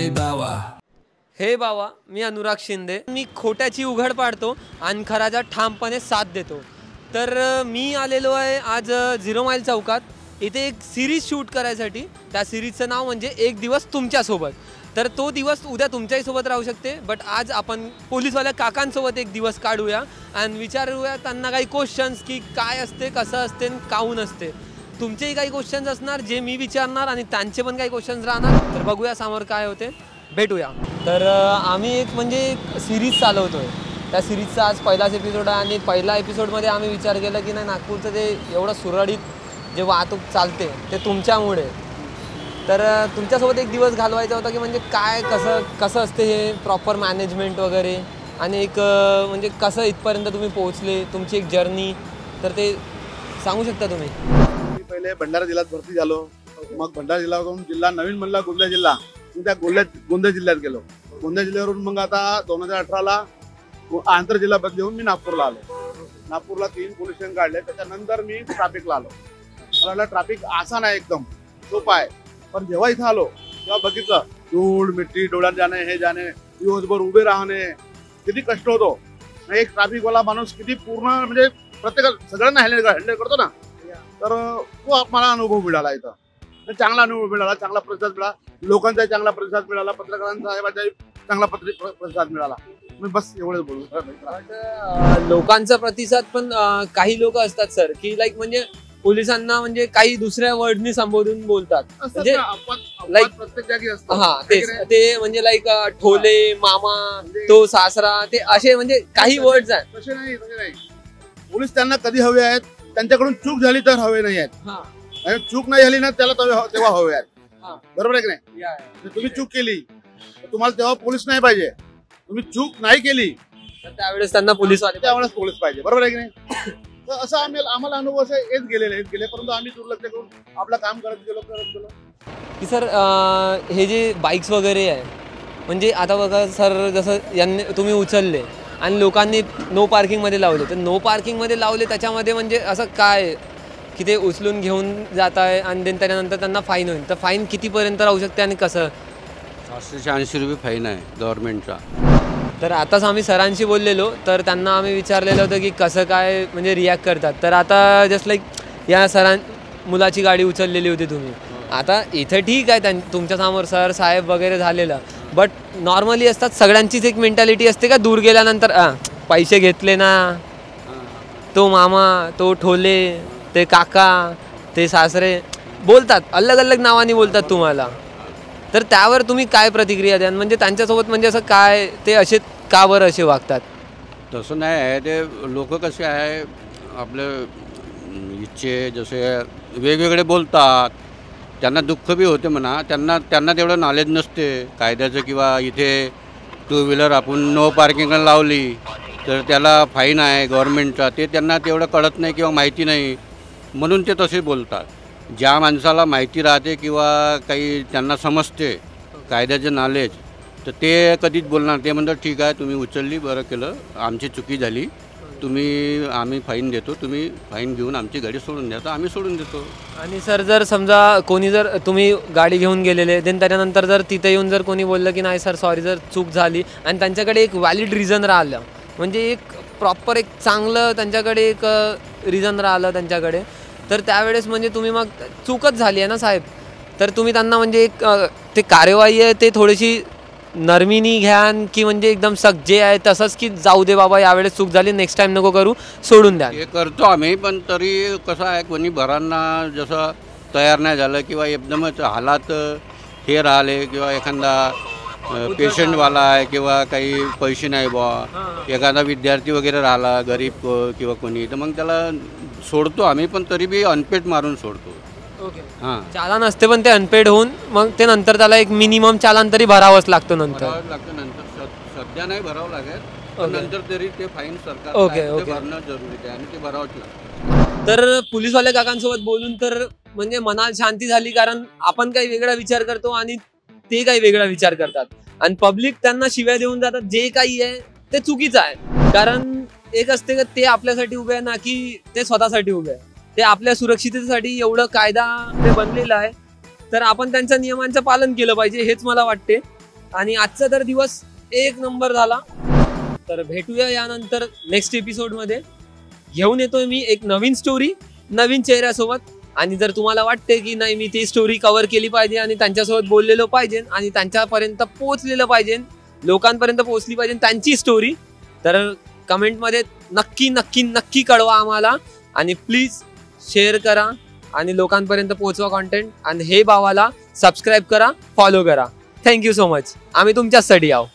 हे बावा, मी अनुराग शिंदे। मी खोट्याची उघड पाडतो आणि खराचा ठामपणे साथ देतो। तर मी आलेलो आहे आज 0 माइल चौकात इथे एक सिरीज शूट करायसाठी। त्या सिरीजचं नाव म्हणजे एक दिवस तुमच्यासोबत। तर तो दिवस उद्या तुमच्याही सोबत राहू शकते, बट आज आपण पोलीसवाल्या काकांसोबत एक दिवस काढूया आणि विचारूया त्यांना काही क्वेश्चन्स की काय असते, कसं असते, काहून असते। तुमचेही काही क्वेश्चन्स असणार जे मी विचारणार आणि त्यांचे पण काही क्वेश्चन्स राहणार। तर बघूया समोर काय होते, भेटूया। तर आम्ही एक म्हणजे सिरीज चालवतोय। त्या सिरीजचा आज पहिलाच एपिसोड आहे आणि पहिला एपिसोडमध्ये आम्ही विचार केला की नाही, नागपूरचं ते एवढं सुरळीत जे वाहतूक चालते ते तुमच्यामुळे। तर तुमच्यासोबत एक दिवस घालवायचा होता की म्हणजे काय कसं असते हे प्रॉपर मॅनेजमेंट वगैरे, आणि एक म्हणजे कसं इथपर्यंत तुम्ही पोहोचले, तुमची एक जर्नी, तर ते सांगू शकता तुम्ही? मी पहिले भंडारा जिल्ह्यात भरती झालो, मग भंडारा जिल्ह्यावरून जिल्हा नवीन म्हणला गोंदिया जिल्हा, मी त्या गोंदिया जिल्ह्यात गेलो। गोंदिया जिल्ह्यावरून मग आता 2018ला आंतर जिल्हा बदली होऊन मी नागपूरला आलो। नागपूरला 3 पोलीस स्टेशन काढले, त्याच्यानंतर मी ट्रॅफिकला आलो। मला वाटलं ट्रॅफिक आसान आहे, एकदम सोपं आहे, पण जेव्हा इथं आलो तेव्हा बघितलं धूळ मिट्टी, डोळ्यात जाणे, हे जाणे, दिवसभर उभे राहणे, किती कष्ट होतो। एक ट्रॅफिकवाला माणूस किती पूर्ण म्हणजे प्रत्येक सगळ्यांना हँडल करतो ना, तर तो मला अनुभव मिळाला इथं। चांगला अनुभव मिळाला, चांगला प्रतिसाद मिळाला, लोकांचा चांगला प्रतिसाद मिळाला, पत्रकारांचा चांगला प्रतिसाद मिळाला। मी बस एवढंच बोलू। लोकांचा प्रतिसाद पण काही लोक असतात सर की लाईक म्हणजे पोलिसांना म्हणजे काही दुसऱ्या वर्डनी संबोधून बोलतात, म्हणजे लाईक प्रत्येक जागी असतं। हा ते म्हणजे लाईक ठोले, मामा, तो सासरा, ते असे म्हणजे काही वर्ड्स आहेत। तसे नाही पोलीस त्यांना कधी हवे आहेत, त्यांच्याकडून चूक झाली तर हवे नाही आहेत, आणि चूक नाही झाली ना त्याला तेव्हा हवे आहेत। बरोबर आहे की नाही? तुम्ही चूक केली तर तुम्हाला तेव्हा पोलीस नाही पाहिजे, तुम्ही चूक नाही केली तर त्यावेळेस त्यांना पोलीस पाहिजे। बरोबर आहे की नाही? तर असं आम्हाला अनुभव असे येत गेले, परंतु आम्ही दुर्लक्ष करून आपलं काम करत गेलो की सर हे जे बाईक्स वगैरे आहे, म्हणजे आता बघा सर, जसं यांनी तुम्ही उचलले आणि लोकांनी नो पार्किंगमध्ये लावले, तर नो पार्किंगमध्ये लावले त्याच्यामध्ये म्हणजे असं काय की ते उचलून घेऊन जात आहे आणि त्याच्यानंतर त्यांना फाईन होईल, तर फाईन कितीपर्यंत राहू शकते आणि कसं? 780 रुपये फाईन आहे गव्हर्नमेंटचा। तर आताच आम्ही सरांशी बोललेलो, तर त्यांना आम्ही विचारलेलं होतं की कसं काय म्हणजे रिॲक्ट करतात। तर आता जस्ट लाईक या मुलाची गाडी उचललेली होती तुम्ही, आता इथे ठीक आहे तुमच्यासमोर सर साहेब वगैरे झालेलं, बट नॉर्मली असतात सगळ्यांचीच एक मेंटॅलिटी असते का दूर गेल्यानंतर पैसे घेतले ना, तो मामा, तो ठोले, ते काका, ते सासरे बोलतात, अलग अलग नावाने बोलतात तुम्हाला। तर त्यावर तुम्ही काय प्रतिक्रिया द्याल? म्हणजे त्यांच्यासोबत म्हणजे असं काय ते असे का बरं असे वागतात? तसं नाही आहे, ते लोक कसे आहे आपले इच्छे जसे वेगवेगळे बोलतात, त्यांना दुःख बी होते म्हणा, त्यांना तेवढं नॉलेज नसते कायद्याचं, किंवा इथे 2 व्हीलर आपण नो पार्किंगला लावली तर त्याला फाईन आहे गव्हर्नमेंटचा, ते त्यांना तेवढं कळत नाही किंवा माहिती नाही, म्हणून ते तसे बोलतात। ज्या माणसाला माहिती राहते किंवा काही त्यांना समजते कायद्याचं नॉलेज, तर ते कधीच बोलणार, ते म्हणतात ठीक आहे तुम्ही उचलली, बरं केलं, आमची चुकी झाली, आम्ही फाईन देतो, तुम्ही फाईन घेऊन आमची गाडी सोडून द्या, तर आम्ही सोडून देतो। आणि सर जर समजा कोणी जर तुम्ही गाडी घेऊन गेलेले देन त्याच्यानंतर जर तिथे येऊन जर कोणी बोललं की नाही सर सॉरी, जर चूक झाली आणि त्यांच्याकडे एक व्हॅलिड रिझन राहिलं, म्हणजे एक प्रॉपर एक चांगलं त्यांच्याकडे एक रिझन राहिलं त्यांच्याकडे, तर त्यावेळेस म्हणजे तुम्ही मग चूकच झाली आहे ना साहेब, तर तुम्ही त्यांना म्हणजे एक ते कार्यवाही आहे ते थोडीशी नरमीनी घ्यान की म्हणजे एकदम जे आहे तसंच की जाऊ दे बाबा यावेळेस चूक झाली, नेक्स्ट टाइम नको करू, सोडून द्या? हे करतो आम्ही, पण तरी कसं आहे कोणी भरांना जसं तयार नाही झालं किंवा एकदमच हालात हे राहिले, किंवा एखादा पेशंटवाला आहे किंवा काही पैसे नाही बुवा, एखादा विद्यार्थी वगैरे राहिला गरीब किंवा कोणी, तर मग त्याला सोडतो आम्ही, पण तरी बी अनपेड मारून सोडतो। ओके, हां, चालान असते पण ते अनपेड होऊन मग ते नंतर त्याला एक मिनिमम चालान तरी भरावंच लागतं नंतर सध्या नाही भरावं लागेल, पण नंतर तरी ते फाईन सरकार भरणं जरुरी आहे आणि ते भरावंच लागतं। तर पोलीसवाल्या काकांसोबत बोलून तर म्हणजे मनाला शांती झाली, कारण आपण काही वेगळा विचार करतो आणि ते काही वेगळा विचार करतात, आणि पब्लिक त्यांना शिव्या देऊन जातात, जे काही आहे ते चुकीचं आहे। कारण एक असते का ते आपल्यासाठी उभे आहे ना की ते स्वतःसाठी उभे आहे, ते आपल्या सुरक्षिततेसाठी एवढं कायदा ते बनलेला आहे, तर आपण त्यांच्या नियमांचं पालन केलं पाहिजे हेच मला वाटते। आणि आजचा तर दिवस एक नंबर झाला. तर भेटूया यानंतर नेक्स्ट एपिसोडमध्ये. घेऊन येतोय मी एक नवीन स्टोरी नवीन चेहऱ्यासोबत. आणि जर तुम्हाला वाटते की नाही मी ती स्टोरी कव्हर केली पाहिजे आणि त्यांच्यासोबत बोललेलो पाहिजे आणि त्यांच्यापर्यंत पोहोचलेलं पाहिजे, लोकांपर्यंत पोहोचली पाहिजे त्यांची स्टोरी, तर कमेंटमध्ये नक्की नक्की नक्की कळवा आम्हाला. आणि प्लीज शेअर करा आणि लोकांपर्यंत पोहोचवा कॉन्टेंट. आणि हे भावाला सबस्क्राईब करा, फॉलो करा. Thank you so much. आम्ही तुमच्याचसाठी आहोत.